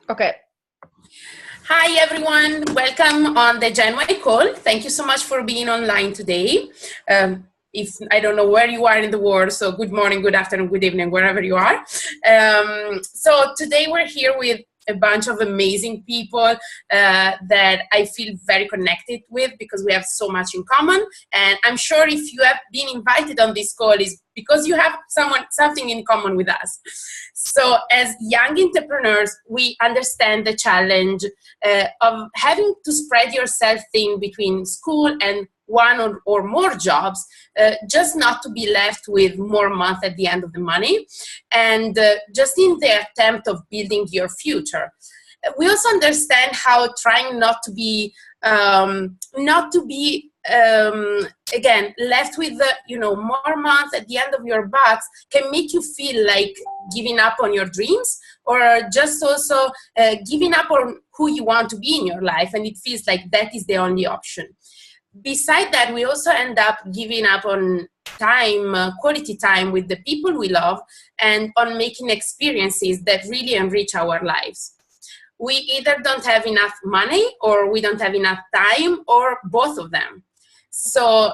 Okay. Hi, everyone. Welcome on the Gen Y call. Thank you so much for being online today. If I don't know where you are in the world, so good morning, good afternoon, good evening, wherever you are. So today we're here with a bunch of amazing people that I feel very connected with because we have so much in common. And I'm sure if you have been invited on this call is because you have something in common with us. So as young entrepreneurs, we understand the challenge of having to spread yourself thin between school and one or more jobs, just not to be left with more month at the end of the money, and just in the attempt of building your future. We also understand how trying not to be again left with more months at the end of your bucks can make you feel like giving up on your dreams, or just also giving up on who you want to be in your life, and it feels like that is the only option. Beside that, we also end up giving up on time, quality time with the people we love, and on making experiences that really enrich our lives. We either don't have enough money, or we don't have enough time, or both of them. So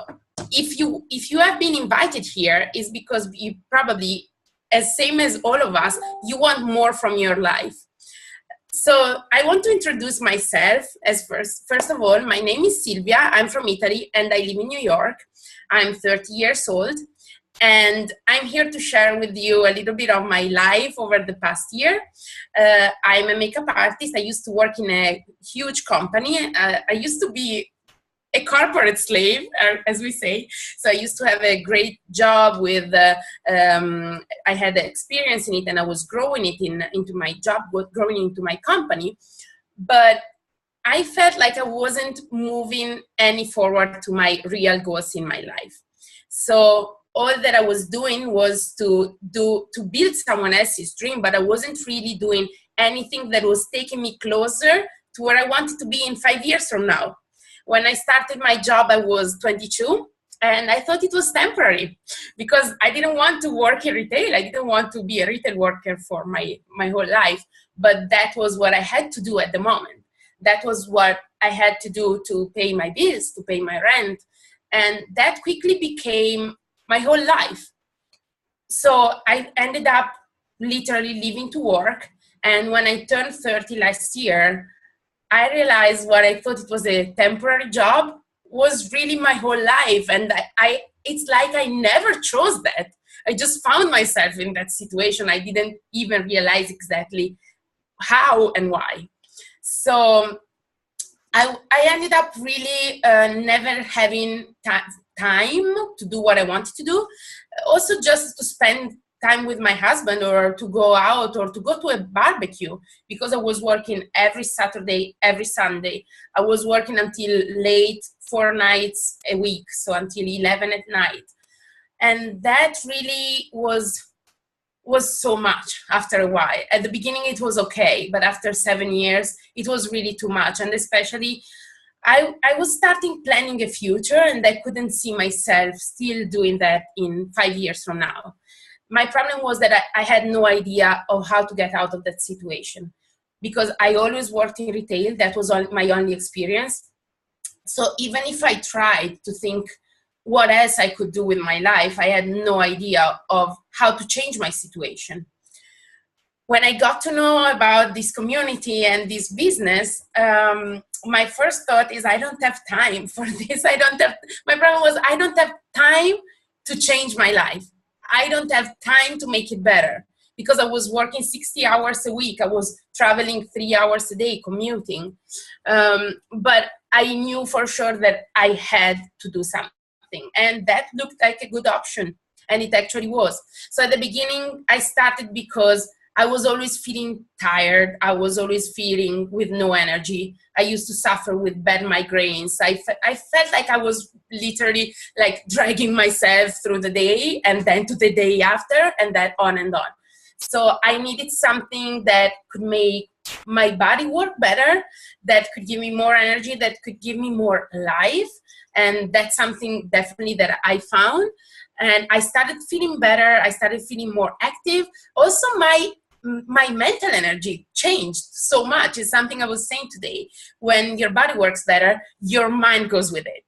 if you have been invited here, is because you probably, as same as all of us, you want more from your life. So I want to introduce myself as first of all. My name is Silvia. I'm from Italy and I live in New York. I'm 30 years old, and I'm here to share with you a little bit of my life over the past year. I'm a makeup artist. I used to work in a huge company. I used to be a corporate slave, as we say. So I used to have a great job with, I had experience in it, and I was growing it into my job, growing into my company. But I felt like I wasn't moving any forward to my real goals in my life. So all that I was doing was to build someone else's dream, but I wasn't really doing anything that was taking me closer to where I wanted to be in 5 years from now. When I started my job, I was 22, and I thought it was temporary because I didn't want to work in retail. I didn't want to be a retail worker for my whole life, but that was what I had to do at the moment. That was what I had to do to pay my bills, to pay my rent, and that quickly became my whole life. So I ended up literally leaving to work, and when I turned 30 last year, I realized what I thought it was a temporary job was really my whole life. And it's like I never chose that. I just found myself in that situation. I didn't even realize exactly how and why. So I ended up really never having time to do what I wanted to do. Also, just to spend time with my husband, or to go out, or to go to a barbecue, because I was working every Saturday, every Sunday. I was working until late, 4 nights a week, so until 11 at night. And that really was so much after a while. At the beginning it was okay, but after 7 years it was really too much. And especially I was starting planning a future, and I couldn't see myself still doing that in 5 years from now. My problem was that I had no idea of how to get out of that situation, because I always worked in retail. That was my only experience. So even if I tried to think what else I could do with my life, I had no idea of how to change my situation. When I got to know about this community and this business, my first thought is I don't have time for this. My problem was I don't have time to change my life. I don't have time to make it better, because I was working 60 hours a week. I was traveling 3 hours a day, commuting. But I knew for sure that I had to do something. And that looked like a good option. And it actually was. So at the beginning, I started because I was always feeling tired. I was always feeling with no energy. I used to suffer with bad migraines. I felt like I was literally like dragging myself through the day, and then to the day after, and that on and on. So I needed something that could make my body work better, that could give me more energy, that could give me more life. And that's something definitely that I found. And I started feeling better. I started feeling more active. Also, my my mental energy changed so much. It's something I was saying today. When your body works better, your mind goes with it.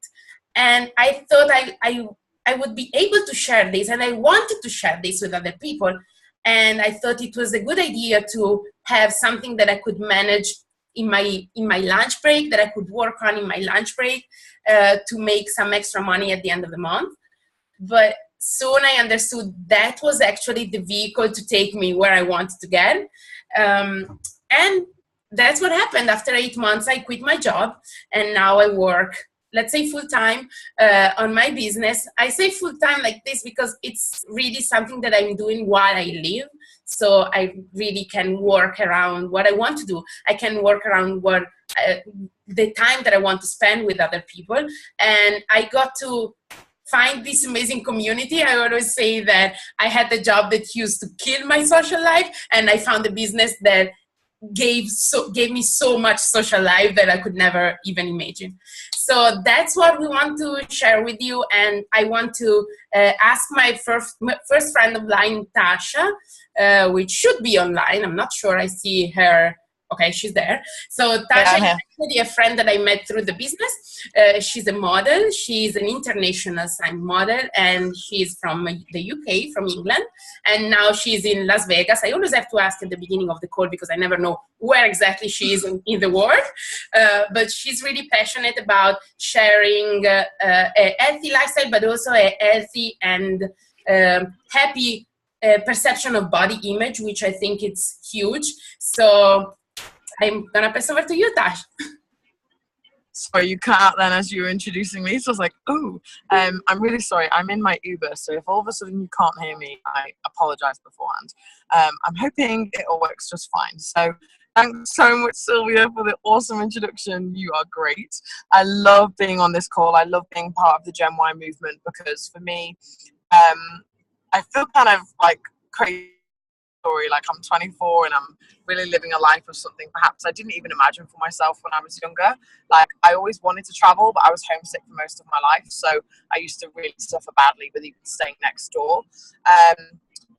And I thought I would be able to share this, and I wanted to share this with other people. And I thought it was a good idea to have something that I could manage in my lunch break, that I could work on in my lunch break, to make some extra money at the end of the month. But soon I understood that was actually the vehicle to take me where I wanted to get. And that's what happened. After 8 months, I quit my job, and now I work, let's say, full-time on my business. I say full-time like this because it's really something that I'm doing while I live. So I really can work around what I want to do. I can work around what the time that I want to spend with other people. And I got to find this amazing community. I always say that I had the job that used to kill my social life, and I found a business that gave me so much social life that I could never even imagine. So that's what we want to share with you. And I want to ask my first friend online, Tasha, which should be online. I'm not sure. I see her. Okay, she's there. So Tasha is actually a friend that I met through the business. She's a model. She's an international sign model, and she's from the UK, from England. And now she's in Las Vegas. I always have to ask at the beginning of the call because I never know where exactly she is in the world. But she's really passionate about sharing a healthy lifestyle, but also a healthy and happy perception of body image, which I think it's huge. So I'm gonna pass over to you, Tash. Sorry, you cut out then as you were introducing me, so I was like, oh, I'm really sorry. I'm in my Uber, so if all of a sudden you can't hear me, I apologize beforehand. I'm hoping it all works just fine. So thanks so much, Sylvia, for the awesome introduction. You are great. I love being on this call. I love being part of the Gen Y movement because for me, I feel kind of like crazy. Story. Like I'm 24 and I'm really living a life of something perhaps I didn't even imagine for myself when I was younger. Like I always wanted to travel, but I was homesick for most of my life, so I used to really suffer badly with even staying next door.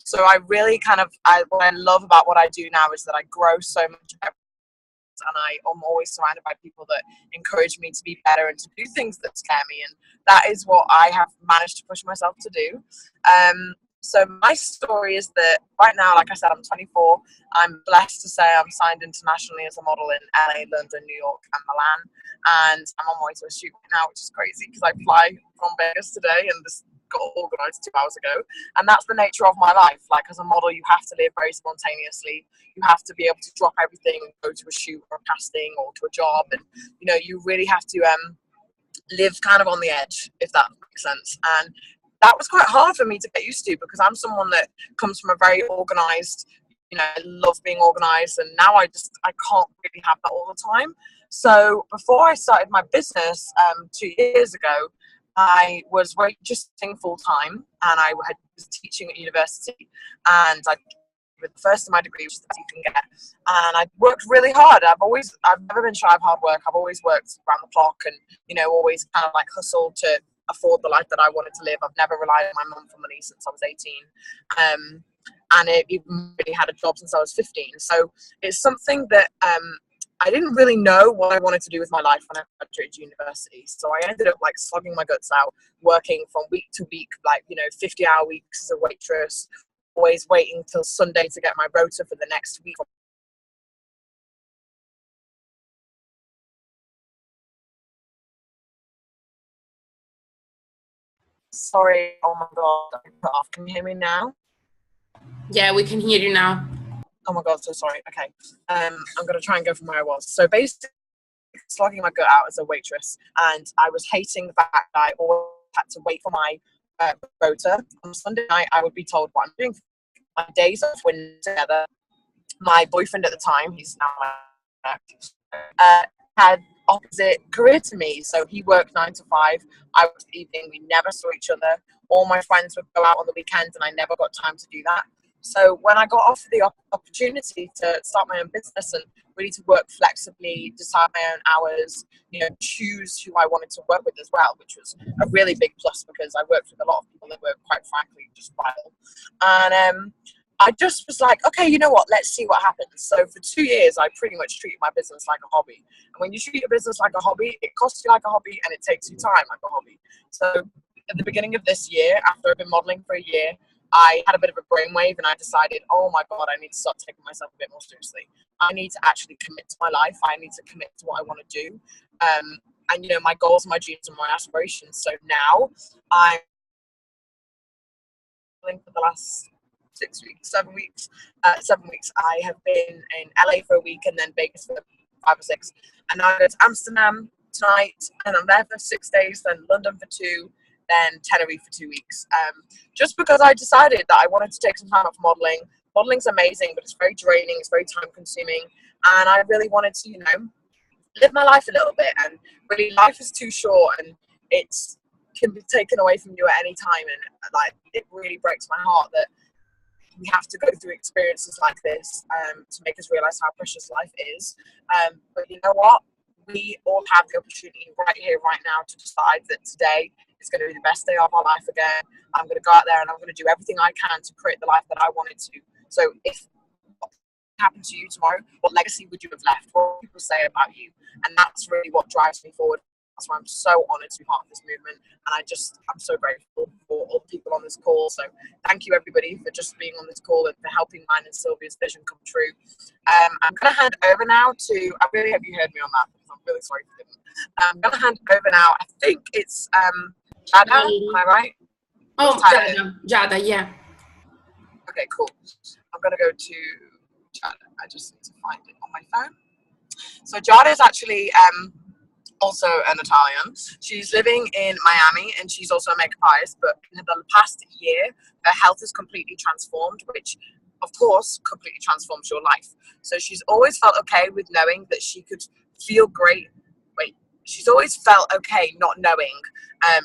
So I really what I love about what I do now is that I grow so much, and I'm always surrounded by people that encourage me to be better and to do things that scare me, and that is what I have managed to push myself to do. So my story is that right now, like I said, I'm 24. I'm blessed to say I'm signed internationally as a model in LA, London, New York, and Milan. And I'm on my way to a shoot right now, which is crazy because I fly from Vegas today and this got organized 2 hours ago. And that's the nature of my life. Like as a model, you have to live very spontaneously. You have to be able to drop everything and go to a shoot or a casting or to a job. And, you know, you really have to live kind of on the edge, if that makes sense. And that was quite hard for me to get used to because I'm someone that comes from a very organized, you know, I love being organized, and now I can't really have that all the time. So before I started my business 2 years ago, I was waitressing full time, and I was teaching at university, and I with the first of my degree, which is that you can get. And I worked really hard. I've never been shy of hard work. I've always worked around the clock and, you know, always kind of like hustled to afford the life that I wanted to live. I've never relied on my mum for money since I was 18. And it even really had a job since I was 15. So it's something that I didn't really know what I wanted to do with my life when I graduated university. So I ended up like slogging my guts out, working from week to week, like, you know, 50-hour weeks as a waitress, always waiting till Sunday to get my rota for the next week. Sorry, oh my God, I cut off. Can you hear me now? Yeah, we can hear you now. Oh my God, so sorry. Okay. I'm going to try and go from where I was. So basically, slogging my gut out as a waitress, and I was hating the fact that I always had to wait for my rota. On Sunday night, I would be told what I'm doing. My days off when together. My boyfriend at the time, he's now had opposite career to me. So he worked 9 to 5. I worked evening. We never saw each other. All my friends would go out on the weekends, and I never got time to do that. So when I got offered the opportunity to start my own business and really to work flexibly, decide my own hours, you know, choose who I wanted to work with as well, which was a really big plus because I worked with a lot of people that were quite frankly just vile. And I just was like, okay, you know what? Let's see what happens. So for 2 years, I pretty much treated my business like a hobby. And when you treat your business like a hobby, it costs you like a hobby and it takes you time like a hobby. So at the beginning of this year, after I've been modeling for a year, I had a bit of a brainwave and I decided, oh my God, I need to start taking myself a bit more seriously. I need to actually commit to my life. I need to commit to what I want to do. And, you know, my goals, my dreams, and my aspirations. So now I'm for the last 6 weeks, 7 weeks. 7 weeks. I have been in LA for a week and then Vegas for 5 or 6. And now I go to Amsterdam tonight and I'm there for 6 days, then London for 2, then Tenerife for 2 weeks. Just because I decided that I wanted to take some time off modeling. Modeling's amazing, but it's very draining, it's very time consuming. And I really wanted to, you know, live my life a little bit. And really, life is too short and it's can be taken away from you at any time. And like, it really breaks my heart that we have to go through experiences like this to make us realize how precious life is. But you know what? We all have the opportunity right here, right now, to decide that today is going to be the best day of our life again. I'm going to go out there and I'm going to do everything I can to create the life that I wanted to. So if what happened to you tomorrow, what legacy would you have left? What will people say about you? And that's really what drives me forward. That's why I'm so honored to be part of this movement. And I'm so grateful for all the people on this call. So thank you everybody for just being on this call and for helping mine and Sylvia's vision come true. I'm going to hand over now to, I really hope you heard me on that because I'm really sorry for them. I'm going to hand over now, I think it's Jada, am I right? Oh, Jada, yeah. Okay, cool. I'm going to go to Jada. I just need to find it on my phone. So Jada is actually also an Italian. She's living in Miami and she's also a makeup artist, but in the past year, her health has completely transformed, which of course completely transforms your life. So she's always felt okay with knowing that she could feel great. She's always felt okay not knowing,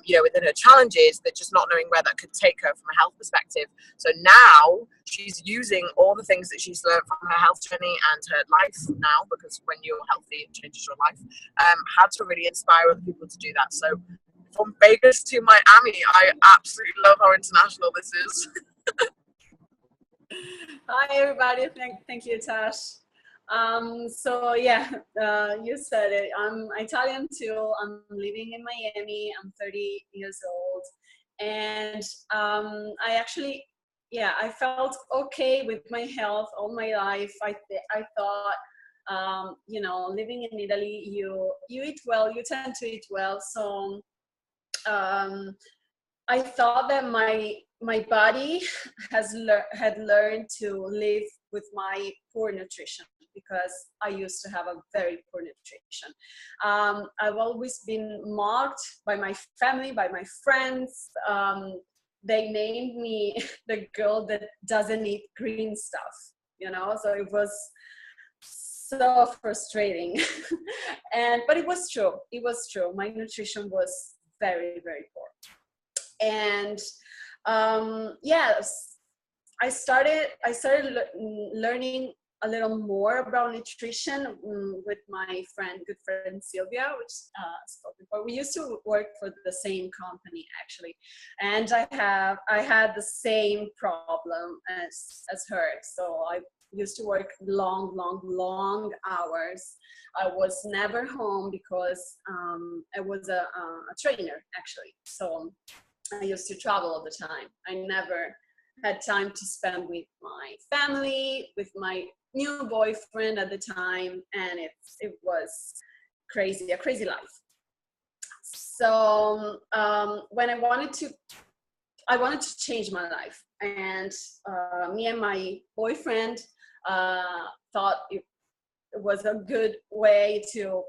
you know, within her challenges, that just not knowing where that could take her from a health perspective. So now she's using all the things that she's learned from her health journey and her life now, because when you're healthy, it changes your life, how to really inspire other people to do that. So from Vegas to Miami, I absolutely love how international this is. Hi, everybody. Thank you, Tash. So yeah, you said it. I'm Italian too. I'm living in Miami. I'm 30 years old, and I actually, yeah, I felt okay with my health all my life. I thought, you know, living in Italy, you eat well, you tend to eat well. So I thought that my body had learned to live with my poor nutrition, because I used to have a very poor nutrition. I've always been mocked by my family, by my friends. They named me the girl that doesn't eat green stuff, you know, so it was so frustrating. But it was true. It was true. My nutrition was very, very poor. And yes, I started learning a little more about nutrition with my good friend Sylvia, which spoke before. We used to work for the same company actually, and I had the same problem as her. So I used to work long hours. I was never home because I was a trainer actually. So I used to travel all the time. I never had time to spend with my family, with my new boyfriend at the time, and it was crazy, a crazy life. So when I wanted to change my life, and me and my boyfriend thought it was a good way to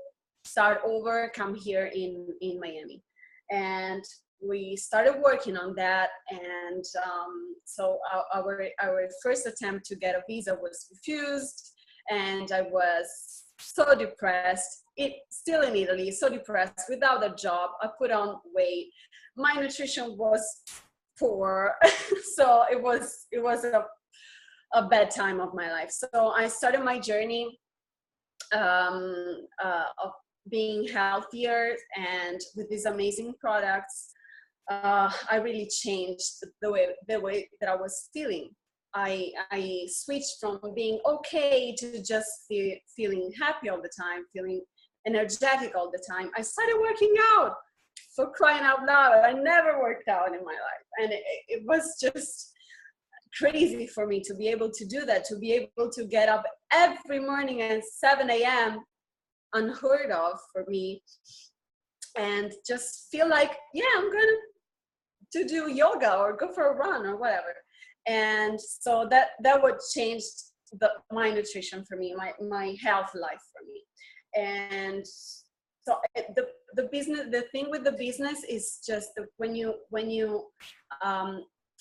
start over, come here in Miami. And we started working on that, and so our first attempt to get a visa was refused, and I was so depressed. Still in Italy, so depressed, without a job. I put on weight. My nutrition was poor, so it was a bad time of my life. So I started my journey of being healthier, and with these amazing products. I really changed the way that I was feeling. I switched from being okay to just feeling happy all the time, feeling energetic all the time. I started working out, for crying out loud. I never worked out in my life. And it was just crazy for me to be able to do that, to be able to get up every morning at 7 a.m., unheard of for me, and just feel like, yeah, I'm going to do yoga or go for a run or whatever. And so that what changed my nutrition for me, my health life for me. And so the business, the thing with the business is just when you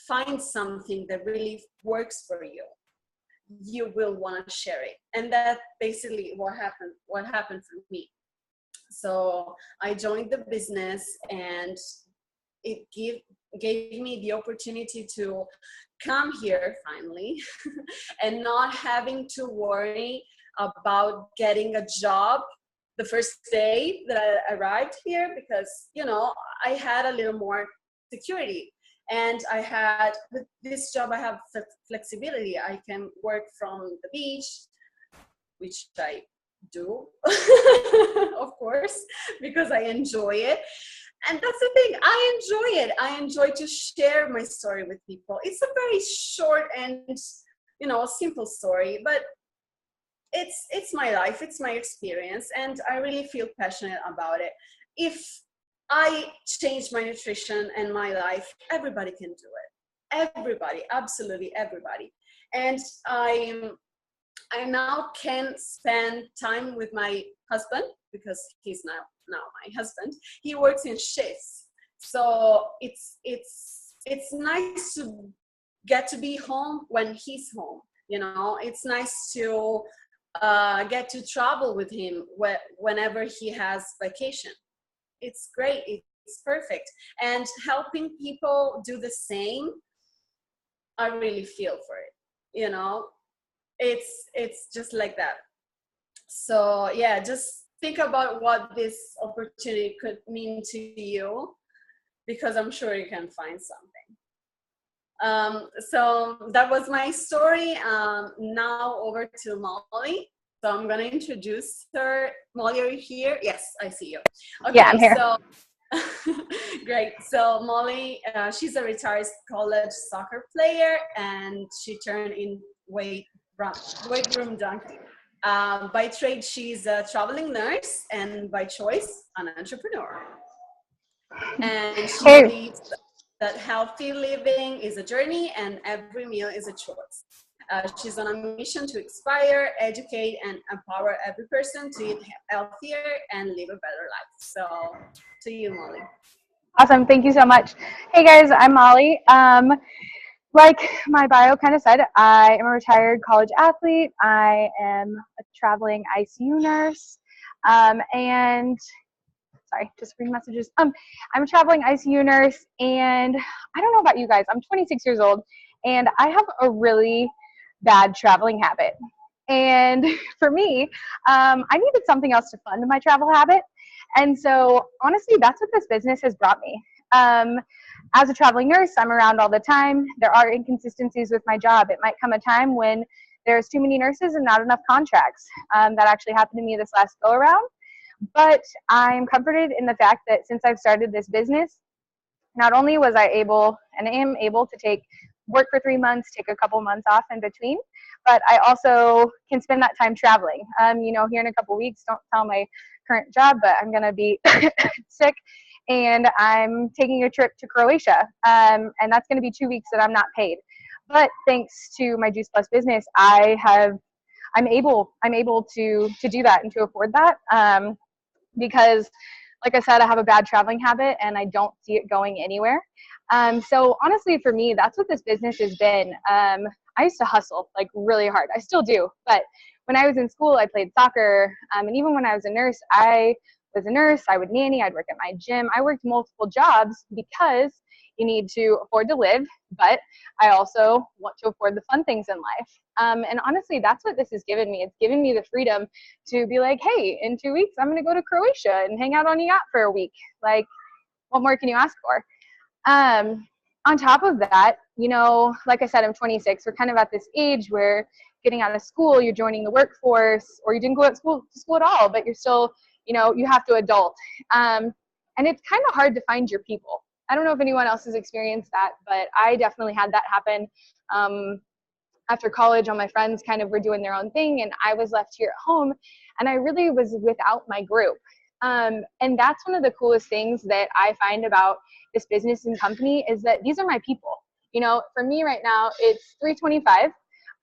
find something that really works for you, you will want to share it. And that basically what happened for me. So I joined the business, and it gave me the opportunity to come here finally and not having to worry about getting a job the first day that I arrived here, because, you know, I had a little more security. And I had, with this job, I have flexibility. I can work from the beach, which I do, of course, because I enjoy it. And that's the thing, I enjoy it. I enjoy to share my story with people. It's a very short and, you know, simple story, but it's my life, it's my experience, and I really feel passionate about it. If I change my nutrition and my life, everybody can do it. Everybody, absolutely everybody. And I now can spend time with my husband, because he's now my husband. He works in shifts, so it's nice to get to be home when he's home. You know, it's nice to get to travel with him whenever he has vacation. It's great. It's perfect. And helping people do the same, I really feel for it. You know, it's just like that. So yeah, just think about what this opportunity could mean to you, because I'm sure you can find something. So that was my story. Now over to Molly. So I'm going to introduce her. Molly, are you here? Yes, I see you. Okay, yeah, I'm here. So great. So Molly, she's a retired college soccer player, and she turned in weight room donkey. By trade, she's a traveling nurse, and by choice, an entrepreneur. And she believes that healthy living is a journey, and every meal is a choice. She's on a mission to inspire, educate, and empower every person to eat healthier and live a better life. So, to you, Molly. Awesome. Thank you so much. Hey, guys, I'm Molly. Like my bio kind of said, I am a retired college athlete. I am a traveling ICU nurse. And sorry, just reading messages. I'm a traveling ICU nurse, and I don't know about you guys. I'm 26 years old, and I have a really bad traveling habit. And for me, I needed something else to fund my travel habit. And so honestly, that's what this business has brought me. As a traveling nurse, I'm around all the time. There are inconsistencies with my job. It might come a time when there's too many nurses and not enough contracts. That actually happened to me this last go around. But I'm comforted in the fact that since I've started this business, not only was I able and am able to work for 3 months, take a couple months off in between, but I also can spend that time traveling. You know, here in a couple weeks, don't tell my current job, but I'm going to be sick, and I'm taking a trip to Croatia, and that's going to be 2 weeks that I'm not paid. But thanks to my Juice Plus business, I'm able to do that and to afford that, because like I said, I have a bad traveling habit and I don't see it going anywhere. So honestly, for me, that's what this business has been. I used to hustle like really hard. I still do. But when I was in school, I played soccer. And even when I was a nurse, I would nanny, I'd work at my gym. I worked multiple jobs because you need to afford to live, but I also want to afford the fun things in life. And honestly, that's what this has given me. It's given me the freedom to be like, hey, in 2 weeks, I'm going to go to Croatia and hang out on a yacht for a week. Like, what more can you ask for? on top of that, you know, like I said, I'm 26. We're kind of at this age where getting out of school, you're joining the workforce, or you didn't go to school at all, but you're still, you know, you have to adult. And it's kind of hard to find your people. I don't know if anyone else has experienced that, but I definitely had that happen. After college, all my friends kind of were doing their own thing, and I was left here at home, and I really was without my group. And that's one of the coolest things that I find about this business and company is that these are my people. You know, for me right now, it's 3:25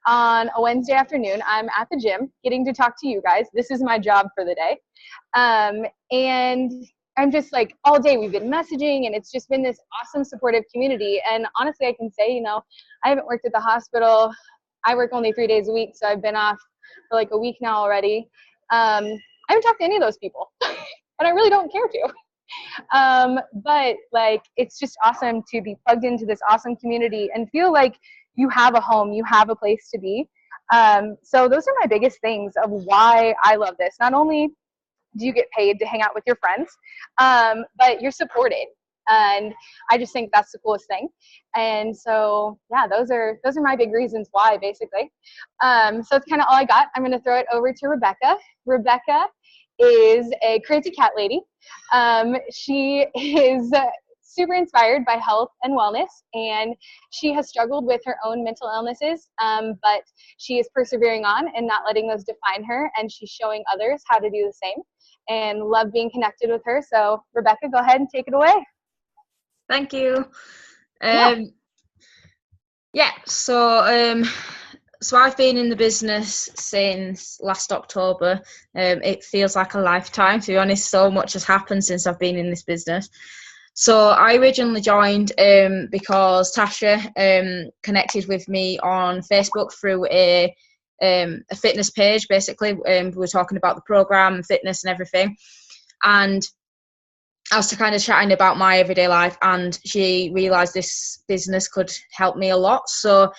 on a Wednesday afternoon. I'm at the gym getting to talk to you guys. This is my job for the day. And I'm just like, all day we've been messaging, and it's just been this awesome supportive community. And honestly, I can say, you know, I haven't worked at the hospital. I work only 3 days a week, so I've been off for like a week now already. I haven't talked to any of those people, and I really don't care to. But like, it's just awesome to be plugged into this awesome community and feel like you have a home, you have a place to be. So those are my biggest things of why I love this. Not only do you get paid to hang out with your friends, but you're supported. And I just think that's the coolest thing. And so, yeah, those are my big reasons why, basically. So it's kind of all I got. I'm going to throw it over to Rebecca. Rebecca is a crazy cat lady. She is super inspired by health and wellness, and she has struggled with her own mental illnesses, but she is persevering on and not letting those define her, and she's showing others how to do the same, and love being connected with her. So Rebecca, go ahead and take it away. Thank you. So I've been in the business since last October. It feels like a lifetime, to be honest. So much has happened since I've been in this business. So I originally joined because Tasha connected with me on Facebook through a fitness page, basically. We were talking about the program, fitness and everything. And I was kind of chatting about my everyday life, and she realised this business could help me a lot. So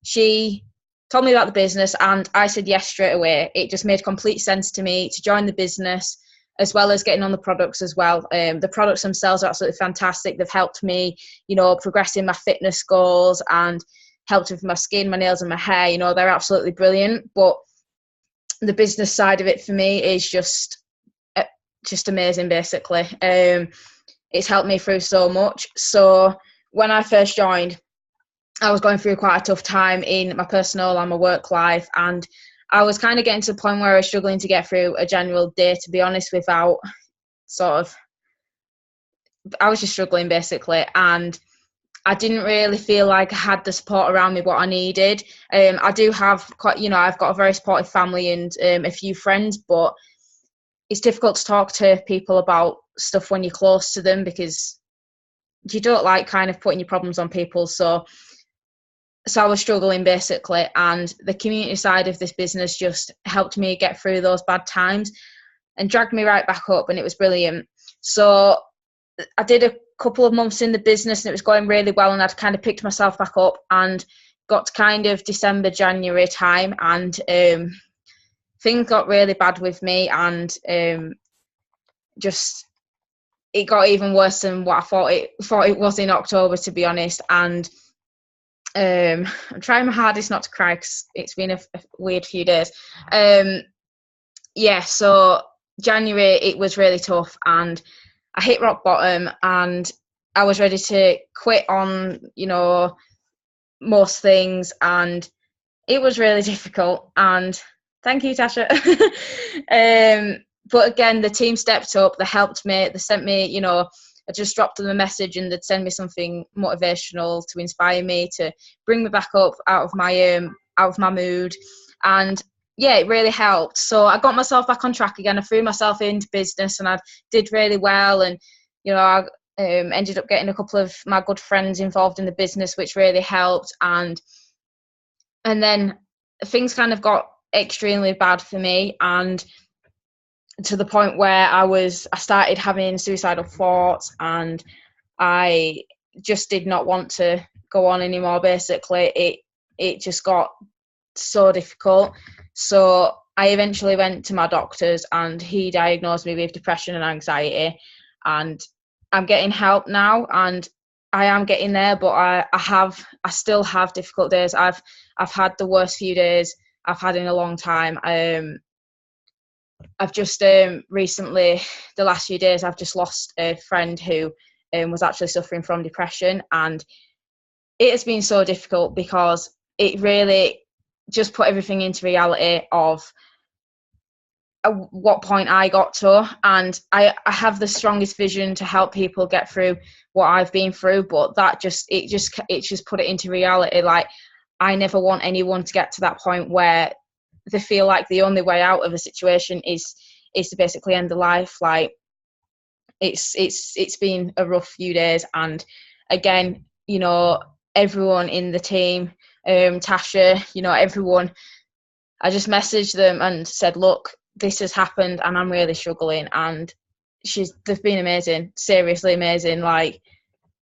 she told me about the business, and I said yes straight away. It just made complete sense to me to join the business, as well as getting on the products as well. The products themselves are absolutely fantastic. They've helped me, you know, progress in my fitness goals and helped with my skin, my nails and my hair. You know, they're absolutely brilliant. But the business side of it for me is just amazing, basically. It's helped me through so much. So when I first joined, I was going through quite a tough time in my personal and my work life, and I was kind of getting to the point where I was struggling to get through a general day, to be honest, without I was just struggling, basically, and I didn't really feel like I had the support around me what I needed. I do have I've got a very supportive family and a few friends, but it's difficult to talk to people about stuff when you're close to them, because you don't like kind of putting your problems on people. So I was struggling, basically, and the community side of this business just helped me get through those bad times and dragged me right back up, and it was brilliant. So I did a couple of months in the business, and it was going really well, and I'd kind of picked myself back up and got to kind of December, January time, and things got really bad with me, and it got even worse than what I thought it was in October, to be honest. And I'm trying my hardest not to cry because it's been a weird few days. So January, it was really tough, and I hit rock bottom, and I was ready to quit on, most things, and it was really difficult. And thank you, Tasha. But again, the team stepped up. They helped me. They sent me, I just dropped them a message, and they'd send me something motivational to inspire me, to bring me back up out of my mood. And yeah, it really helped. So I got myself back on track again. I threw myself into business, and I did really well. And I ended up getting a couple of my good friends involved in the business, which really helped. And then things kind of got extremely bad for me, and to the point where I started having suicidal thoughts, and I just did not want to go on anymore. Basically, it just got so difficult. So I eventually went to my doctors, and he diagnosed me with depression and anxiety, and I'm getting help now. And I am getting there, but I still have difficult days. I've had the worst few days I've had in a long time. I've just recently, the last few days, I've just lost a friend who was actually suffering from depression, and it has been so difficult because it really just put everything into reality of what point I got to. And I have the strongest vision to help people get through what I've been through, but that just put it into reality. Like, I never want anyone to get to that point where they feel like the only way out of a situation is to basically end their life. Like, it's been a rough few days, and again, you know, everyone in the team, Tasha, you know, everyone, I just messaged them and said, look, this has happened and I'm really struggling, and they've been amazing, seriously amazing. Like,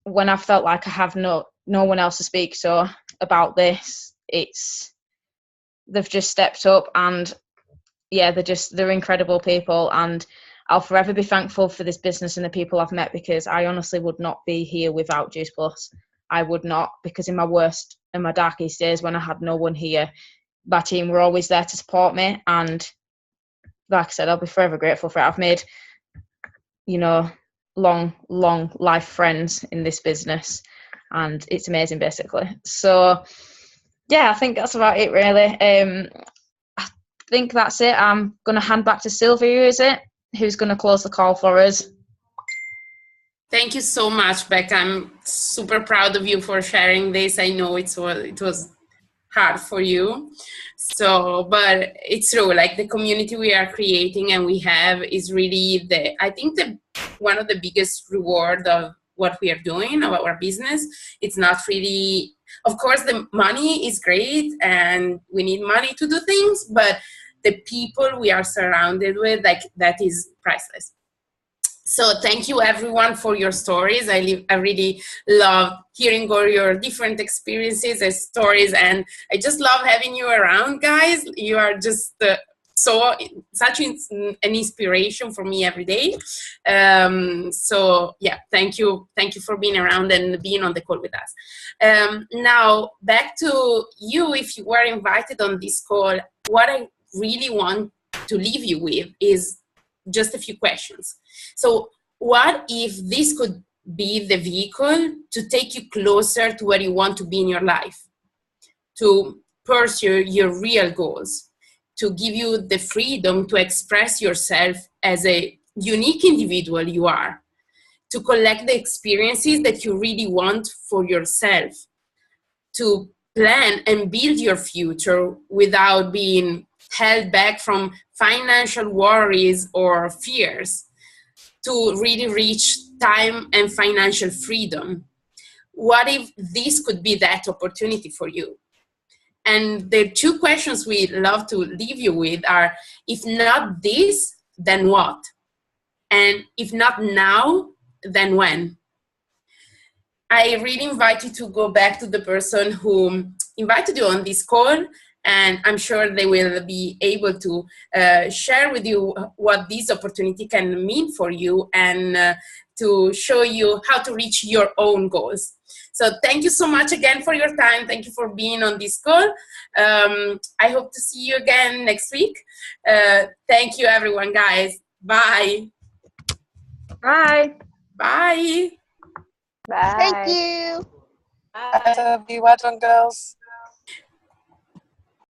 when I felt like I have no one else to speak to about this, they've just stepped up, and yeah, they're incredible people, and I'll forever be thankful for this business and the people I've met, because I honestly would not be here without Juice Plus. I would not, because in my worst and my darkest days, when I had no one here, my team were always there to support me, and like I said, I'll be forever grateful for it. I've made, you know, long life friends in this business, and it's amazing, basically. So yeah, I think that's about it, really. I think that's it. I'm going to hand back to Sylvia, is it? Who's going to close the call for us? Thank you so much, Becca. I'm super proud of you for sharing this. I know it was hard for you. So, but it's true, like, the community we are creating and we have is really I think one of the biggest reward of what we are doing, of our business. It's not really, of course, the money is great and we need money to do things, but the people we are surrounded with, like, that is priceless. So thank you everyone for your stories. I really love hearing all your different experiences and stories, and I just love having you around, guys. You are just such an inspiration for me every day. So yeah, thank you for being around and being on the call with us. Now back to you. If you were invited on this call, what I really want to leave you with is just a few questions. So what if this could be the vehicle to take you closer to where you want to be in your life, to pursue your real goals, to give you the freedom to express yourself as a unique individual you are, to collect the experiences that you really want for yourself, to plan and build your future without being held back from financial worries or fears, to really reach time and financial freedom? What if this could be that opportunity for you? And the two questions we love to leave you with are, if not this, then what? And if not now, then when? I really invite you to go back to the person who invited you on this call, and I'm sure they will be able to share with you what this opportunity can mean for you, and to show you how to reach your own goals. So thank you so much again for your time. Thank you for being on this call. I hope to see you again next week. Thank you, everyone, guys. Bye. Bye. Bye. Bye. Thank you. Bye, Toby. Well done, girls.